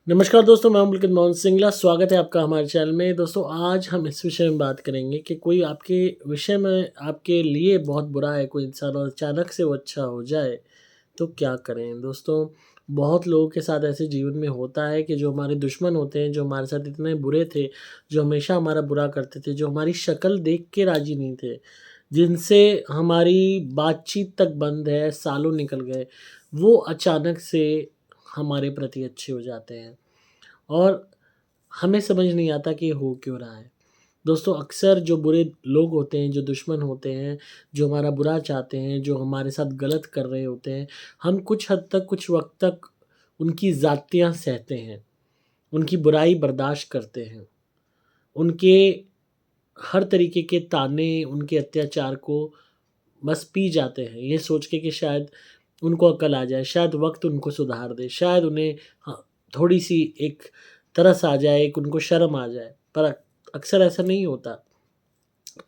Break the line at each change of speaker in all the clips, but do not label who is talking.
नमस्कार दोस्तों, मैं हूं पुलकित मोहन सिंगला। स्वागत है आपका हमारे चैनल में। दोस्तों, आज हम इस विषय में बात करेंगे कि कोई आपके विषय में आपके लिए बहुत बुरा है कोई इंसान और अचानक से वो अच्छा हो जाए, तो क्या करें? दोस्तों, बहुत लोगों के साथ ऐसे जीवन में होता है कि जो हमारे दुश्मन होते हैं, जो हमारे साथ इतने बुरे थे, जो हमेशा हमारा बुरा करते थे, जो हमारी शक्ल देख के राज़ी नहीं थे, जिनसे हमारी बातचीत तक बंद है, सालों निकल गए, वो अचानक से हमारे प्रति अच्छे हो जाते हैं। और हमें समझ नहीं आता कि ये हो क्यों रहा है। दोस्तों, अक्सर जो बुरे लोग होते हैं, जो दुश्मन होते हैं, जो हमारा बुरा चाहते हैं, जो हमारे साथ गलत कर रहे होते हैं, हम कुछ हद तक, कुछ वक़्त तक उनकी ज़्यादतियाँ सहते हैं, उनकी बुराई बर्दाश्त करते हैं, उनके हर तरीके के ताने, उनके अत्याचार को बस पी जाते हैं, ये सोच के कि शायद उनको अकल आ जाए, शायद वक़्त उनको सुधार दे, शायद उन्हें थोड़ी-सी एक तरस आ जाए, एक उनको शर्म आ जाए। पर अक्सर ऐसा नहीं होता।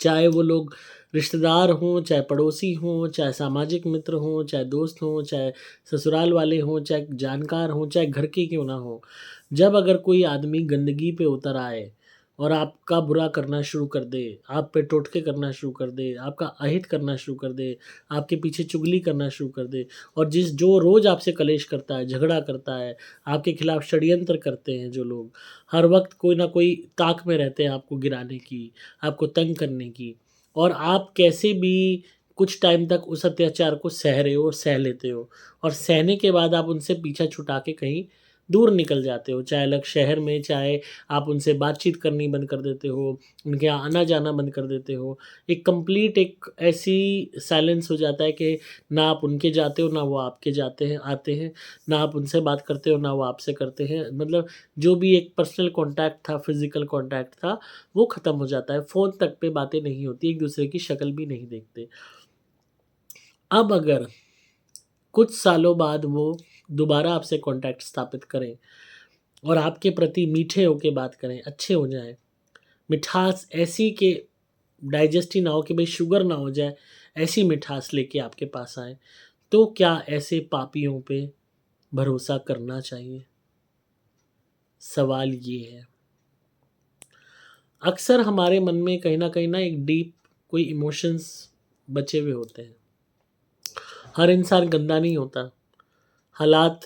चाहे वो लोग रिश्तेदार हों, चाहे पड़ोसी हों, चाहे सामाजिक मित्र हों, चाहे दोस्त हों, चाहे ससुराल वाले हों, चाहे जानकार हों, चाहे घर के क्यों ना हों। जब अगर कोई आदमी गंदगी पे उतर आए और आपका बुरा करना शुरू कर दे, आप पे टोटके करना शुरू कर दे, आपका अहित करना शुरू कर दे, आपके पीछे चुगली करना शुरू कर दे और जो रोज़ आपसे कलेश करता है, झगड़ा करता है, आपके खिलाफ षड्यंत्र करते हैं जो लोग, हर वक़्त कोई ना कोई ताक में रहते हैं आपको गिराने की, आपको तंग करने की और आप कैसे भी कुछ टाइम तक उस अत्याचार को सह रहे हो और सह लेते हो और सहने के बाद आप उनसे पीछा छुटा के कहीं दूर निकल जाते हो, चाहे अलग शहर में, चाहे आप उनसे बातचीत करनी बंद कर देते हो, उनके यहाँ आना-जाना बंद कर देते हो। एक कंप्लीट एक ऐसी साइलेंस हो जाता है कि ना आप उनके जाते हो, ना वो आपके जाते हैं आते हैं, ना आप उनसे बात करते हो, ना वो आपसे करते हैं। मतलब जो भी एक पर्सनल कॉन्टैक्ट था, फिज़िकल कॉन्टैक्ट था, वो ख़त्म हो जाता है। फ़ोन तक पे बातें नहीं होती, एक-दूसरे की शक्ल भी नहीं देखते। अब अगर कुछ सालों बाद वो दोबारा आपसे कॉन्टैक्ट स्थापित करें और आपके प्रति मीठे होके बात करें, अच्छे हो जाएँ, मिठास ऐसी कि डाइजेस्ट ही ना हो कि भई शुगर ना हो जाए, ऐसी मिठास लेके आपके पास आएँ, तो क्या ऐसे पापियों पे भरोसा करना चाहिए? सवाल ये है। अक्सर हमारे मन में कहीं न कहीं ना एक डीप कोई इमोशंस बचे हुए होते हैं। हर इंसान गंदा नहीं होता। हालात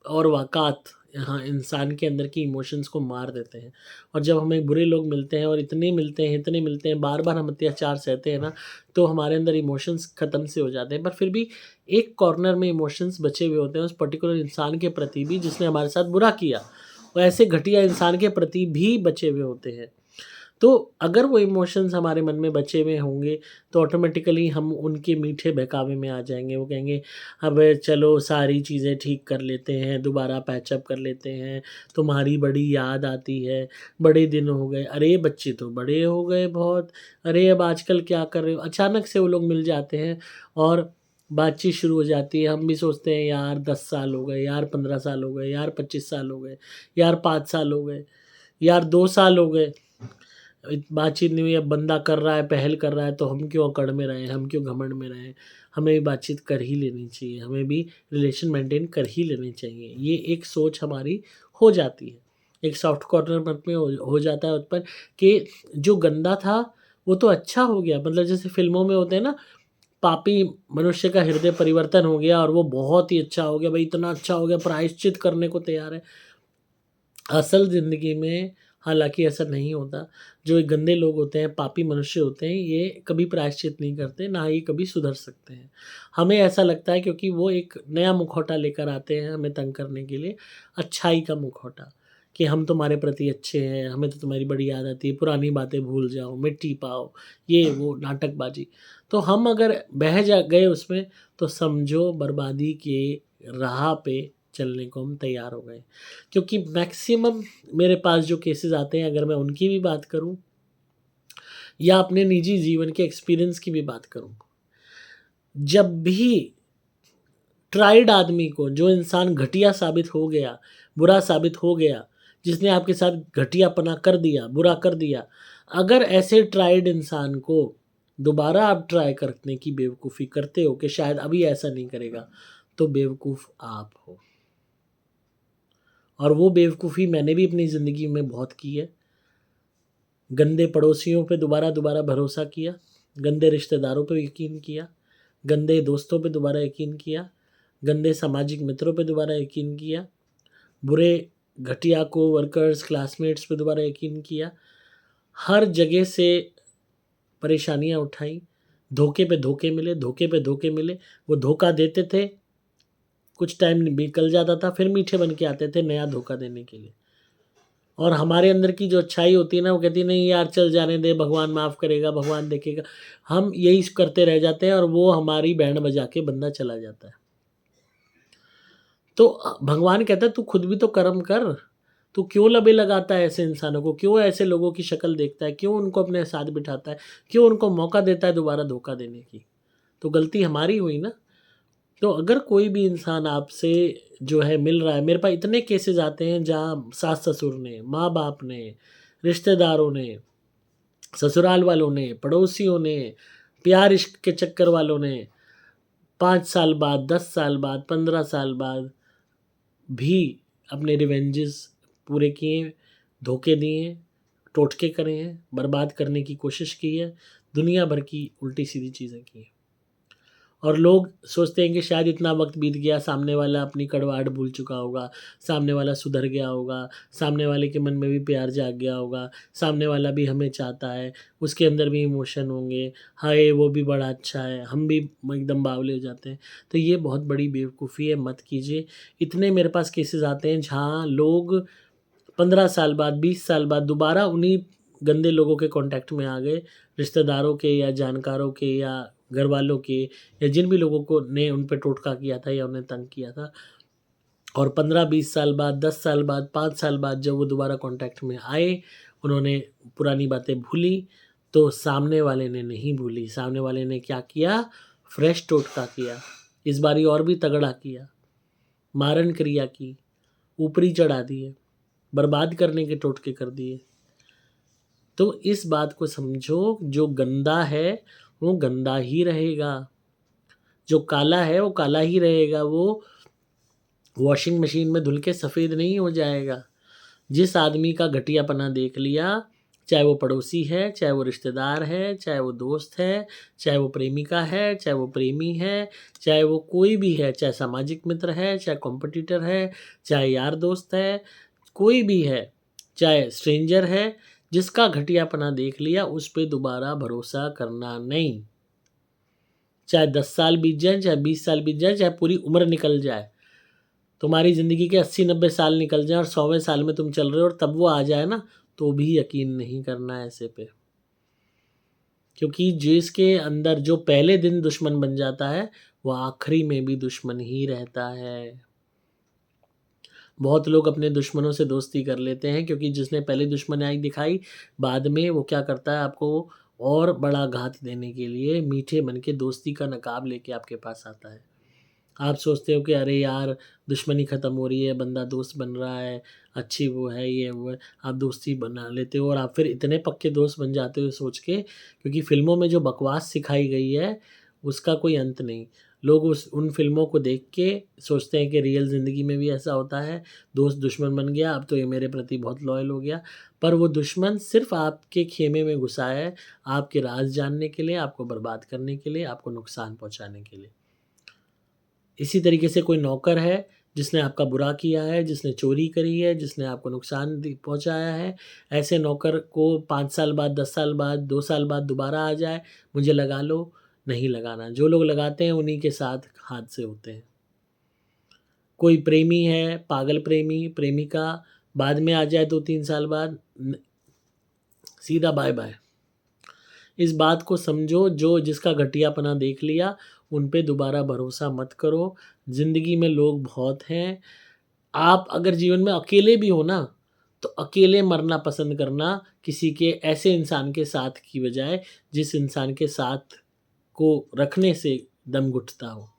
और वाक़ात यहाँ इंसान के अंदर की इमोशंस को मार देते हैं और जब हमें बुरे लोग मिलते हैं और इतने मिलते हैं, बार-बार हम अत्याचार सहते हैं ना, तो हमारे अंदर इमोशंस ख़त्म से हो जाते हैं। पर फिर भी एक कॉर्नर में इमोशंस बचे हुए होते हैं उस पर्टिकुलर इंसान के प्रति भी जिसने हमारे साथ बुरा किया। और ऐसे घटिया इंसान के प्रति भी बचे हुए होते हैं। तो अगर वो इमोशंस हमारे मन में बचे हुए होंगे, तो ऑटोमैटिकली हम उनके मीठे बहकावे में आ जाएँगे। वो कहेंगे, "अब चलो सारी चीज़ें ठीक कर लेते हैं, दोबारा पैचअप कर लेते हैं, तुम्हारी बड़ी याद आती है, बड़े दिन हो गए। अरे! बच्चे तो बड़े हो गए बहुत। अरे! अब आजकल क्या कर रहे हो?" अचानक से वो लोग मिल जाते हैं और बातचीत शुरू हो जाती है। हम भी सोचते हैं, "यार 10 साल हो गए, यार 15 साल हो गए, यार 25 साल हो गए, यार 5 साल हो गए, यार 2 साल हो गए।" बातचीत नहीं हुई, अब बंदा कर रहा है, पहल कर रहा है, तो हम क्यों अकड़ में रहें, हम क्यों घमंड में रहें? हमें भी बातचीत कर ही लेनी चाहिए, हमें भी रिलेशन मेंटेन कर ही लेने चाहिए। ये एक सोच हमारी हो जाती है। एक सॉफ्ट कॉर्नर मन में हो जाता है उत्पन्न कि जो गंदा था, वो तो अच्छा हो गया। मतलब जैसे फ़िल्मों में होते हैं ना, पापी मनुष्य का हृदय परिवर्तन हो गया और वो बहुत ही अच्छा हो गया, भई इतना अच्छा हो गया, प्रायश्चित करने को तैयार है। असल ज़िंदगी में हालाँकि ऐसा नहीं होता। जो ये गंदे लोग होते हैं, पापी मनुष्य होते हैं, ये कभी प्रायश्चित नहीं करते, ना ही कभी सुधर सकते हैं। हमें ऐसा लगता है क्योंकि वो एक नया मुखौटा लेकर आते हैं हमें तंग करने के लिए, अच्छाई का मुखौटा, कि हम तुम्हारे प्रति अच्छे हैं, हमें तो तुम्हारी बड़ी याद आती है, पुरानी बातें भूल जाओ, मिट्टी पाओ, ये वो नाटकबाज़ी। तो हम अगर बह जा गए उसमें, तो समझो बर्बादी के राह पे चलने को हम तैयार हो गए। क्योंकि मैक्सिमम मेरे पास जो केसेस आते हैं अगर मैं उनकी भी बात करूँ या अपने निजी जीवन के एक्सपीरियंस की भी बात करूँ, जब भी ट्राइड आदमी को जो इंसान घटिया साबित हो गया, बुरा साबित हो गया, जिसने आपके साथ घटियापना कर दिया, बुरा कर दिया, अगर ऐसे ट्राइड इंसान को दोबारा आप ट्राई करने की बेवकूफ़ी करते हो कि शायद अभी ऐसा नहीं करेगा, तो बेवकूफ़ आप हो। और वो बेवकूफ़ी मैंने भी अपनी ज़िंदगी में बहुत की है। गंदे पड़ोसियों पे दोबारा दोबारा भरोसा किया, गंदे रिश्तेदारों पे यकीन किया, गंदे दोस्तों पे दोबारा यकीन किया, गंदे सामाजिक मित्रों पे दोबारा यकीन किया, बुरे घटिया कोवर्कर्स, क्लासमेट्स पे दोबारा यकीन किया। हर जगह से परेशानियाँ उठाई, धोखे पे धोखे मिले, धोखे पे धोखे मिले। वो धोखा देते थे, कुछ टाइम निकल जाता था, फिर मीठे बन के आते थे नया धोखा देने के लिए। और हमारे अंदर की जो अच्छाई होती है ना, वो कहती है नहीं यार चल जाने दे, भगवान माफ़ करेगा, भगवान देखेगा। हम यही करते रह जाते हैं और वो हमारी बैंड बजा के बंदा चला जाता है। तो भगवान कहता है तू खुद भी तो कर्म कर। तू क्यों लबे लगाता है ऐसे इंसानों को? क्यों ऐसे लोगों की शक्ल देखता है? क्यों उनको अपने साथ बिठाता है? क्यों उनको मौका देता है दोबारा धोखा देने की? तो गलती हमारी हुई ना। तो अगर कोई भी इंसान आपसे जो है मिल रहा है, मेरे पास इतने केसेस आते हैं जहाँ सास-ससुर ने, माँ-बाप ने, रिश्तेदारों ने, ससुराल वालों ने, पड़ोसियों ने, प्यार इश्क के चक्कर वालों ने 5 साल बाद, 10 साल बाद, 15 साल बाद भी अपने रिवेंजेस पूरे किए, धोखे दिए, टोटके करे हैं, बर्बाद करने की कोशिश की है, दुनिया भर की उल्टी-सीधी चीज़ें की हैं। और लोग सोचते हैं कि शायद इतना वक़्त बीत गया, सामने वाला अपनी कड़वाहट भूल चुका होगा, सामने वाला सुधर गया होगा, सामने वाले के मन में भी प्यार जाग गया होगा, सामने वाला भी हमें चाहता है, उसके अंदर भी इमोशन होंगे, हाय वो भी बड़ा अच्छा है, हम भी एकदम बावले हो जाते हैं। तो ये बहुत बड़ी बेवकूफ़ी है, मत कीजिए। इतने मेरे पास केसेस आते हैं जहाँ लोग 15 साल बाद, 20 साल बाद दोबारा उन्हीं गंदे लोगों के कॉन्टैक्ट में आ गए, रिश्तेदारों के या जानकारों के या घरवालों के, या जिन भी लोगों को ने उन पे टोटका किया था या उन्हें तंग किया था। और 15-20 साल बाद, 10 साल बाद, 5 साल बाद जब वो दोबारा कॉन्टैक्ट में आए, उन्होंने पुरानी बातें भूली, तो सामने वाले ने नहीं भूली। सामने वाले ने क्या किया? फ्रेश टोटका किया, इस बारी और भी तगड़ा किया, मारन क्रिया की, ऊपरी चढ़ा दिए, बर्बाद करने के टोटके कर दिए। तो इस बात को समझो, जो गंदा है वो गंदा ही रहेगा, जो काला है वो काला ही रहेगा, वो वॉशिंग मशीन में धुल के सफ़ेद नहीं हो जाएगा। जिस आदमी का घटियापना देख लिया, चाहे वो पड़ोसी है, चाहे वो रिश्तेदार है, चाहे वो दोस्त है, चाहे वो प्रेमिका है, चाहे वो प्रेमी है, चाहे वो कोई भी है, चाहे सामाजिक मित्र है, चाहे कॉम्पिटिटर है, चाहे यार दोस्त है, कोई भी है, चाहे स्ट्रेंजर है, जिसका घटियापना देख लिया उस पे दोबारा भरोसा करना नहीं। चाहे 10 साल बीत जाए, चाहे 20 साल बीत जाए, चाहे पूरी उम्र निकल जाए, तुम्हारी ज़िंदगी के 80-90 साल निकल जाएँ और 100वें साल में तुम चल रहे हो और तब वो आ जाए ना, तो भी यकीन नहीं करना ऐसे पे। क्योंकि जिसके अंदर जो पहले दिन दुश्मन बन जाता है, वो आखिरी में भी दुश्मन ही रहता है। बहुत लोग अपने दुश्मनों से दोस्ती कर लेते हैं, क्योंकि जिसने पहले दुश्मनाई दिखाई, बाद में वो क्या करता है, आपको और बड़ा घात देने के लिए मीठे मन के दोस्ती का नकाब लेके आपके पास आता है। आप सोचते हो कि अरे यार दुश्मनी ख़त्म हो रही है, बंदा दोस्त बन रहा है, अच्छी वो है, ये वो है, आप दोस्ती बना लेते हो और आप फिर इतने पक्के दोस्त बन जाते हो सोच के, क्योंकि फ़िल्मों में जो बकवास सिखाई गई है, उसका कोई अंत नहीं। लोग उन फ़िल्मों को देख के सोचते हैं कि रियल ज़िंदगी में भी ऐसा होता है, दोस्त दुश्मन बन गया, अब तो ये मेरे प्रति बहुत लॉयल हो गया। पर वो दुश्मन सिर्फ़ आपके खेमे में घुसा है, आपके राज़ जानने के लिए, आपको बर्बाद करने के लिए, आपको नुकसान पहुँचाने के लिए। इसी तरीके से कोई नौकर है, जिसने आपका बुरा किया है, जिसने चोरी करी है, जिसने आपको नुकसान पहुंचाया है, ऐसे नौकर को 5 साल बाद, 10 साल बाद, 2 साल बाद दोबारा आ जाए, मुझे लगा लो, नहीं लगाना। जो लोग लगाते हैं उन्हीं के साथ हादसे होते हैं। कोई प्रेमी है, पागल प्रेमी, प्रेमिका बाद में आ जाए 2-3 साल बाद, सीधा बाय बाय। इस बात को समझो, जो जिसका घटियापना देख लिया, उन पे दोबारा भरोसा मत करो। ज़िंदगी में लोग बहुत हैं। आप अगर जीवन में अकेले भी हो ना, तो अकेले मरना पसंद करना, किसी के ऐसे इंसान के साथ की बजाय, जिस इंसान के साथ को रखने से दम घुटता हो।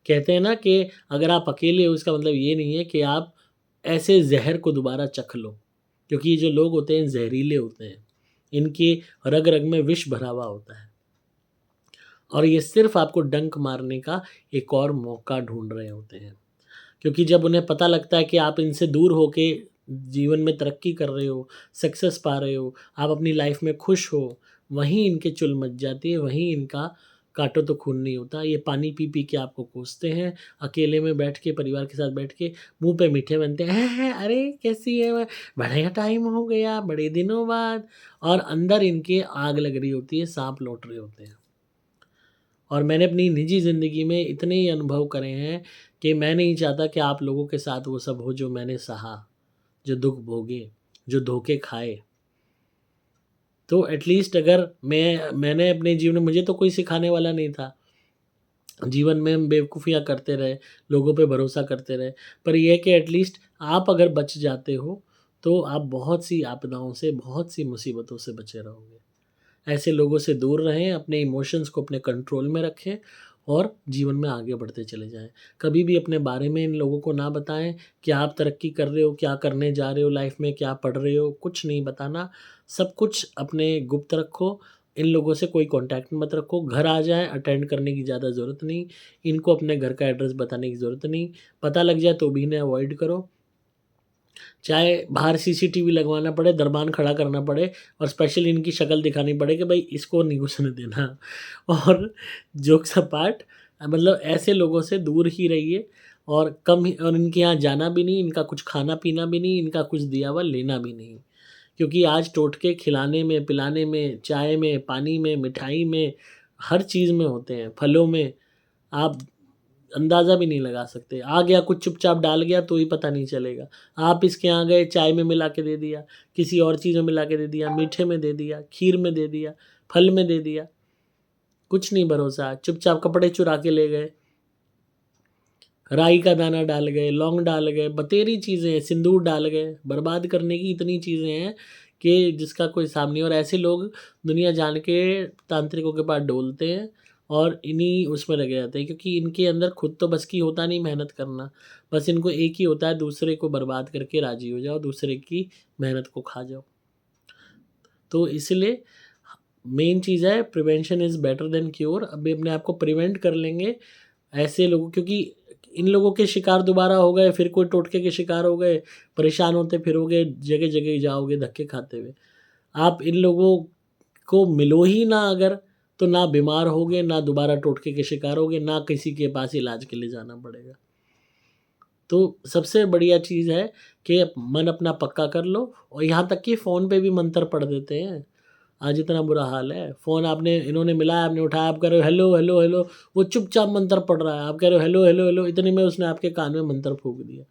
कहते हैं ना कि अगर आप अकेले हो, इसका मतलब ये नहीं है कि आप ऐसे ज़हर को दोबारा चख लो, क्योंकि ये जो लोग होते हैं ज़हरीले होते हैं। इनकी रग-रग में विष भरा हुआ होता है और ये सिर्फ़ आपको डंक मारने का एक और मौका ढूँढ रहे होते हैं। क्योंकि जब उन्हें पता लगता है कि आप इनसे दूर होके जीवन में तरक्की कर रहे हो, सक्सेस पा रहे हो, आप अपनी लाइफ में खुश हो, वहीं इनके चुल मच जाती है, वहीं इनका काटो तो खून नहीं होता। ये पानी पी के आपको कोसते हैं, अकेले में बैठ के, परिवार के साथ बैठ के मुँह पे मीठे बनते हैं, हैं, अरे कैसी है वह? बड़ा टाइम हो गया, बड़े दिनों बाद। और अंदर इनके आग लग रही होती है, साँप लौट रहे होते हैं। और मैंने अपनी निजी ज़िंदगी में इतने ही अनुभव करे हैं कि मैं नहीं चाहता कि आप लोगों के साथ वो सब हो जो मैंने सहा, जो दुःख भोगे, जो धोखे खाए। तो एटलीस्ट अगर मैंने अपने जीवन में, मुझे तो कोई सिखाने वाला नहीं था। जीवन में हम बेवकूफ़ियाँ करते रहे, लोगों पे भरोसा करते रहे। पर ये है कि एटलीस्ट आप अगर बच जाते हो, तो आप बहुत सी आपदाओं से, बहुत सी मुसीबतों से बचे रहोगे। ऐसे लोगों से दूर रहें, अपने इमोशंस को अपने कंट्रोल में रखें और जीवन में आगे बढ़ते चले जाएँ। कभी भी अपने बारे में इन लोगों को ना बताएँ कि आप तरक्की कर रहे हो, क्या करने जा रहे हो लाइफ़ में, क्या पढ़ रहे हो, कुछ नहीं बताना। सब कुछ अपने गुप्त रखो, इन लोगों से कोई कॉन्टैक्ट मत रखो। घर आ जाएँ, अटेंड करने की ज़्यादा ज़रूरत नहीं, इनको अपने घर का एड्रेस बताने की ज़रूरत नहीं। पता लग जाए तो भी इन्हें अवॉइड करो। चाहे बाहर सीसीटीवी लगवाना पड़े, दरबान खड़ा करना पड़े और स्पेशली इनकी शक्ल दिखानी पड़े कि भाई इसको नहीं घुसने देना। और जोक्स अपार्ट, मतलब ऐसे लोगों से दूर ही रहिए और कम ही, और इनके यहाँ जाना भी नहीं, इनका कुछ खाना-पीना भी नहीं, इनका कुछ दिया हुआ लेना भी नहीं। क्योंकि आज टोटके खिलाने में, पिलाने में, चाय में, पानी में, मिठाई में, हर चीज़ में होते हैं, फलों में। आप अंदाज़ा भी नहीं लगा सकते। आ गया कुछ चुपचाप डाल गया तो ही पता नहीं चलेगा। आप इसके यहाँ गए, चाय में मिला के दे दिया, किसी और चीज़ में मिला के दे दिया, मीठे में दे दिया, खीर में दे दिया, फल में दे दिया, कुछ नहीं भरोसा। चुपचाप कपड़े चुरा के ले गए, राई का दाना डाल गए, लौंग डाल गए, बतेरी चीज़ें हैं, सिंदूर डाल गए, बर्बाद करने की इतनी चीज़ें हैं कि जिसका कोई हिसाब नहीं। और ऐसे लोग दुनिया जान के तांत्रिकों के पास डोलते हैं और इन्हीं उसमें लगे रहते हैं, क्योंकि इनके अंदर खुद तो बस की होता नहीं मेहनत करना। बस इनको एक ही होता है, दूसरे को बर्बाद करके राज़ी हो जाओ, दूसरे की मेहनत को खा जाओ। तो इसलिए मेन चीज़ है, prevention is better than cure. अभी अपने आप को प्रिवेंट कर लेंगे ऐसे लोगों, क्योंकि इन लोगों के शिकार दोबारा हो गए, फिर कोई टोटके के शिकार हो गए, परेशान होते फिरोगे, जगह-जगह जाओगे धक्के खाते हुए। आप इन लोगों को मिलो ही ना अगर, तो ना बीमार होगे, ना दोबारा टोटके के शिकार होगे, ना किसी के पास इलाज के लिए जाना पड़ेगा। तो सबसे बढ़िया चीज़ है कि मन अपना पक्का कर लो, और यहाँ तक कि फ़ोन पे भी मंत्र पढ़ देते हैं। आज इतना बुरा हाल है, फ़ोन आपने, इन्होंने मिलाया, आपने उठाया, आप कह रहे हो हेलो, हेलो, हेलो, वो चुपचाप मंत्र पढ़ रहा है, आप कह रहे हो हेलो, हेलो, हेलो, इतने में उसने आपके कान में मंत्र फूँक दिया।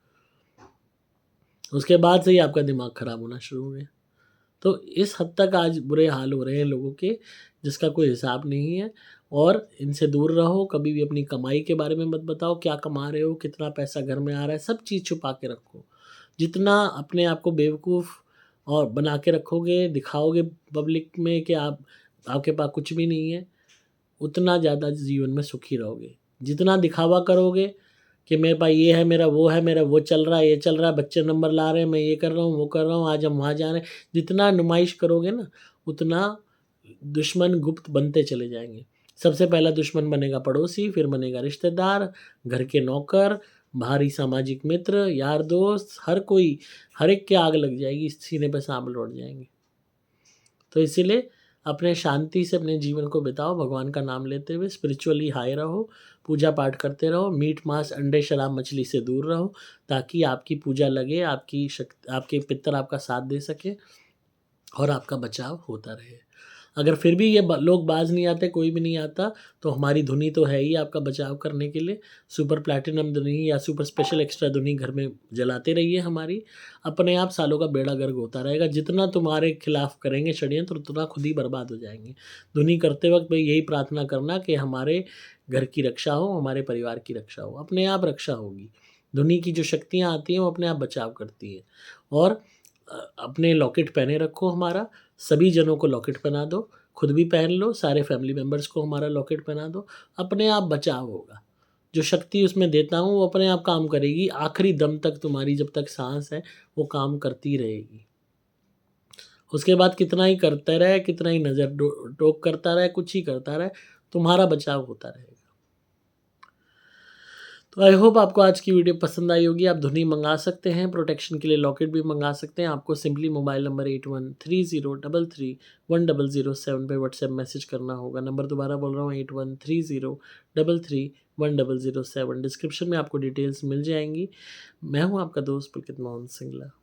उसके बाद से ही आपका दिमाग खराब होना शुरू हो गया। तो इस हद तक आज बुरे हाल हो रहे हैं लोगों के, जिसका कोई हिसाब नहीं है। और इनसे दूर रहो, कभी भी अपनी कमाई के बारे में मत बताओ, क्या कमा रहे हो, कितना पैसा घर में आ रहा है, सब चीज़ छुपा के रखो। जितना अपने आप को बेवकूफ़ और बना के रखोगे, दिखाओगे पब्लिक में कि आपके पास कुछ भी नहीं है, उतना ज़्यादा जीवन में सुखी रहोगे। जितना दिखावा करोगे कि मेरे पास ये है, मेरा वो चल रहा है, ये चल रहा है, बच्चे नंबर ला रहे हैं, मैं ये कर रहा हूँ, वो कर रहा हूँ, आज हम वहाँ जा रहे हैं। जितना नुमाइश करोगे ना, उतना दुश्मन गुप्त बनते चले जाएँगे। सबसे पहला दुश्मन बनेगा पड़ोसी, फिर बनेगा रिश्तेदार, घर के नौकर, बाहरी सामाजिक मित्र, यार दोस्त, हर कोई, हर एक के आग लग जाएगी, सीने पे सांप लौट जाएँगे। तो इसीलिए अपने शांति से अपने जीवन को बिताओ, भगवान का नाम लेते हुए स्पिरिचुअली हाई रहो, पूजा पाठ करते रहो, मीट, मांस, अंडे, शराब, मछली से दूर रहो, ताकि आपकी पूजा लगे, आपके पितर आपका साथ दे सकें और आपका बचाव होता रहे। अगर फिर भी ये लोग बाज नहीं आते, कोई भी नहीं आता, तो हमारी धुनी तो है ही आपका बचाव करने के लिए। सुपर प्लैटिनम धुनी या सुपर स्पेशल एक्स्ट्रा धुनी घर में जलाते रहिए हमारी, अपने आप सालों का बेड़ा गर्क होता रहेगा। जितना तुम्हारे खिलाफ करेंगे षड्यंत्र, उतना खुद ही बर्बाद हो जाएंगे। धुनी करते वक्त भाई यही प्रार्थना करना कि हमारे घर की रक्षा हो, हमारे परिवार की रक्षा हो, अपने आप रक्षा होगी। धुनी की जो शक्तियाँ आती हैं वो अपने आप बचाव करती हैं। और अपने लॉकेट पहने रखो हमारा, सभी जनों को लॉकेट पहना दो, खुद भी पहन लो, सारे फैमिली मेंबर्स को हमारा लॉकेट पहना दो, अपने आप बचाव होगा। जो शक्ति उसमें देता हूँ वो अपने आप काम करेगी, आखिरी दम तक तुम्हारी जब तक सांस है वो काम करती रहेगी। उसके बाद कितना ही करता रहे, कितना ही नज़र टोक करता रहे, कुछ ही करता रहे, तुम्हारा बचाव होता रहेगा। तो आई होप आपको आज की वीडियो पसंद आई होगी। आप धुनी मंगा सकते हैं, प्रोटेक्शन के लिए लॉकेट भी मंगा सकते हैं। आपको सिंपली मोबाइल नंबर 8130331007 पे व्हाट्सएप मैसेज करना होगा। नंबर दोबारा बोल रहा हूँ 8130331007। डिस्क्रिप्शन में आपको डिटेल्स मिल जाएंगी। मैं हूँ आपका दोस्त पुलकित मोहन सिंगला।